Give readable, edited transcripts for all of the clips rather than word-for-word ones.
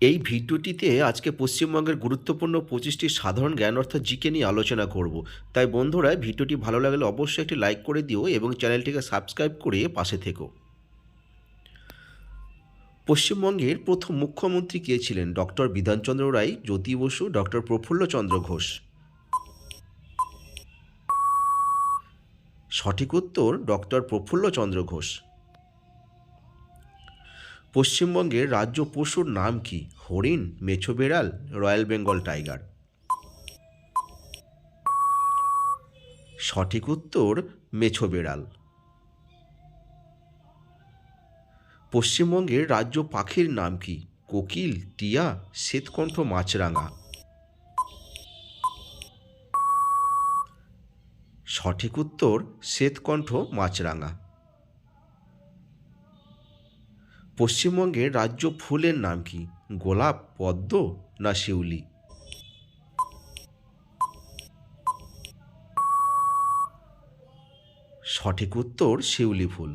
এই ভিডিওটিতে আজকে পশ্চিমবঙ্গের গুরুত্বপূর্ণ 25টি সাধারণ জ্ঞান অর্থাৎ জিকে নিয়ে আলোচনা করব। তাই বন্ধুরা ভিডিওটি ভালো লাগলে অবশ্যই একটি লাইক করে দিও এবং চ্যানেলটিকে সাবস্ক্রাইব করে পাশে থেকো। পশ্চিমবঙ্গের প্রথম মুখ্যমন্ত্রী কে ছিলেন? ডক্টর বিধানচন্দ্র রায়, জ্যোতি বসু, ডক্টর প্রফুল্লচন্দ্র ঘোষ। সঠিক উত্তর ডক্টর প্রফুল্লচন্দ্র ঘোষ। পশ্চিমবঙ্গের রাজ্য পশুর নাম কি? হরিণ, মেছো বেড়াল, রয়্যাল বেঙ্গল টাইগার। সঠিক উত্তর মেছো বেড়াল। পশ্চিমবঙ্গের রাজ্য পাখির নাম কি? কোকিল, টিয়া, শ্বেতকণ্ঠ মাছরাঙা। সঠিক উত্তর শ্বেতকণ্ঠ মাছরাঙা। পশ্চিমবঙ্গের রাজ্য ফুলের নাম কি? গোলাপ, পদ্ম না শিউলি। সঠিক উত্তর শিউলি ফুল।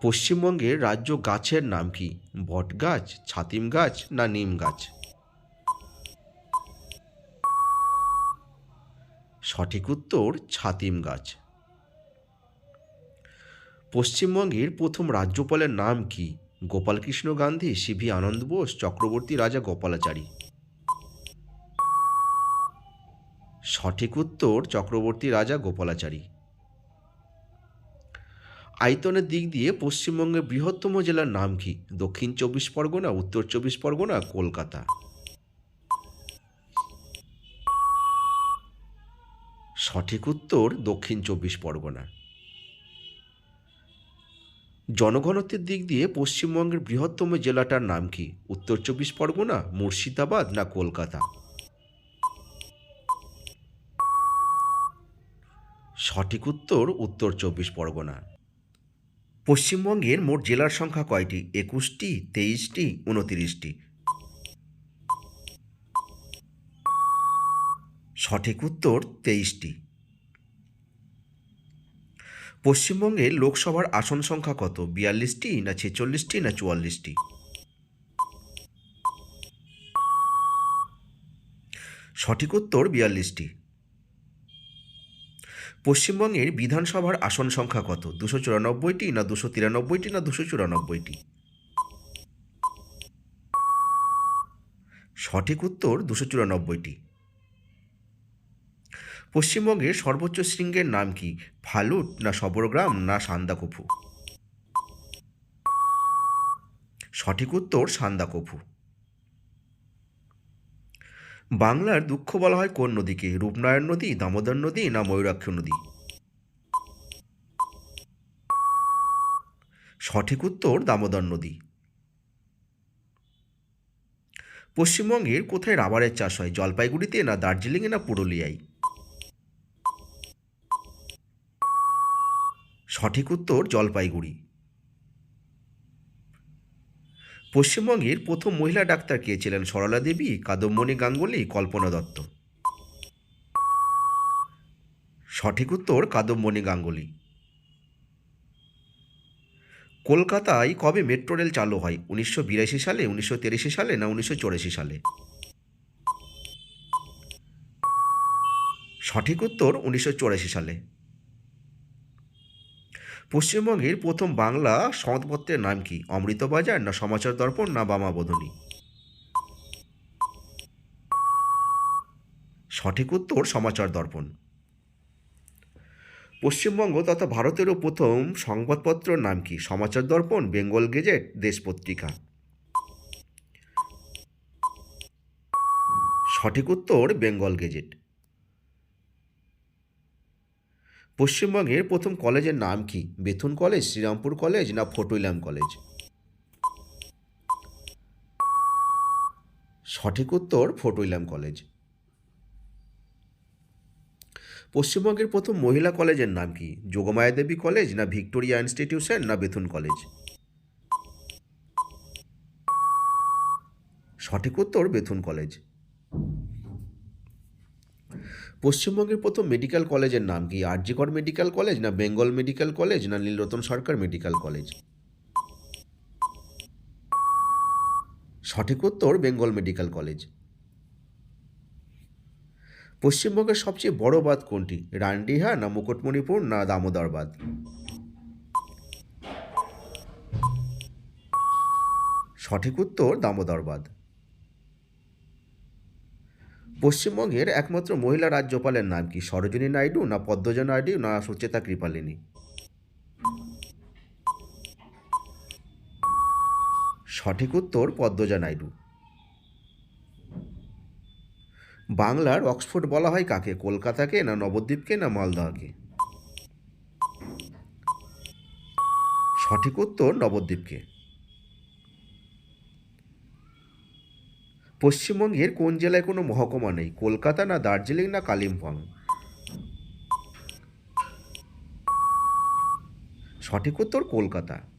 পশ্চিমবঙ্গের রাজ্য গাছের নাম কি? বটগাছ, ছাতিম গাছ না নিম গাছ। সঠিক উত্তর ছাতিম গাছ। পশ্চিমবঙ্গের প্রথম রাজ্যপালের নাম কি? গোপালকৃষ্ণ গান্ধী, সিভি আনন্দ বোস, চক্রবর্তী রাজা গোপালাচারী। সঠিক উত্তর চক্রবর্তী রাজা গোপালাচারী। আয়তনের দিক দিয়ে পশ্চিমবঙ্গের বৃহত্তম জেলার নাম কি? দক্ষিণ চব্বিশ পরগনা, উত্তর চব্বিশ পরগনা, কলকাতা। সঠিক উত্তর দক্ষিণ চব্বিশ পরগনা। জনঘনত্বের দিক দিয়ে পশ্চিমবঙ্গের বৃহত্তম জেলাটার নাম কি? উত্তর চব্বিশ পরগনা, মুর্শিদাবাদ না কলকাতা। সঠিক উত্তর উত্তর চব্বিশ পরগনা। পশ্চিমবঙ্গের মোট জেলার সংখ্যা কয়টি? 21টি, 23টি, 29টি। সঠিক উত্তর 23টি। পশ্চিমবঙ্গের লোকসভার আসন সংখ্যা কত? 42টি না 46টি না 44টি। সঠিক উত্তর 42টি। পশ্চিমবঙ্গের বিধানসভার আসন সংখ্যা কত? 294টি না 293টি না 294টি। সঠিক উত্তর 294টি। পশ্চিমবঙ্গের সর্বোচ্চ শৃঙ্গের নাম কি? ফালুট না সবরগ্রাম না সান্দাকফু। সঠিক উত্তর সান্দাকফু। বাংলার দুঃখ বলা হয় কোন নদীকে? রূপনারায়ণ নদী, দামোদর নদী না ময়ূরাক্ষ নদী। সঠিক উত্তর দামোদর নদী। পশ্চিমবঙ্গের কোথায় রাবারের চাষ হয়? জলপাইগুড়িতে না দার্জিলিংয়ে না পুরুলিয়ায়। সঠিক উত্তর জলপাইগুড়ি। পশ্চিমবঙ্গের প্রথম মহিলা ডাক্তার কে ছিলেন? সরলা দেবী, কাদম্বিনী গাঙ্গুলি, কল্পনা দত্ত। সঠিক উত্তর কাদম্বিনী গাঙ্গুলি। কলকাতায় কবে মেট্রো রেল চালু হয়? 1982 সালে, 1983 সালে না 1984 সালে। সঠিক উত্তর 1984 সালে। পশ্চিমবঙ্গের প্রথম বাংলা সংবাদপত্রের নাম কি? অমৃতবাজার না সমাচার দর্পণ না বামাবোধিনী। সঠিক উত্তর সমাচার দর্পণ। পশ্চিমবঙ্গ তথা ভারতেরও প্রথম সংবাদপত্রের নাম কি? সমাচার দর্পণ, বেঙ্গল গেজেট, দেশ পত্রিকা। সঠিক উত্তর বেঙ্গল গেজেট। পশ্চিমবঙ্গের প্রথম কলেজের নাম কি? বেথুন কলেজ, শ্রীরামপুর কলেজ না ফোর্ট উইলিয়াম কলেজ। সঠিক উত্তর ফোর্ট উইলিয়াম কলেজ। পশ্চিমবঙ্গের প্রথম মহিলা কলেজের নাম কি? যোগমায়া দেবী কলেজ না ভিক্টোরিয়া ইনস্টিটিউশন না বেথুন কলেজ। সঠিক উত্তর বেথুন কলেজ। পশ্চিমবঙ্গের প্রথম মেডিকেল কলেজের নাম কি? আরজি কর মেডিকেল কলেজ না বেঙ্গল মেডিকেল কলেজ না নীলরতন সরকার মেডিকেল কলেজ। সঠিক উত্তর বেঙ্গল মেডিকেল কলেজ। পশ্চিমবঙ্গের সবচেয়ে বড় বাঁধ কোনটি? রানডিহা, না মুকুটমণিপুর, না দামোদর বাঁধ? সঠিক উত্তর দামোদর বাঁধ। পশ্চিমবঙ্গের একমাত্র মহিলা রাজ্যপালের নাম কি? সরোজিনী নাইডু, না পদ্মজা নাইডু, না সুচেতা কৃপালিনী? সঠিক উত্তর পদ্মজা নাইডু। বাংলার অক্সফোর্ড বলা হয় কাকে? কলকাতাকে, না নবদ্বীপকে, না মালদহকে? সঠিক উত্তর নবদ্বীপকে। পশ্চিমবঙ্গের কোন জেলায় কোনো মহকুমা নেই? কলকাতা, না দার্জিলিং, না কালিম্পং? সঠিক উত্তর কলকাতা।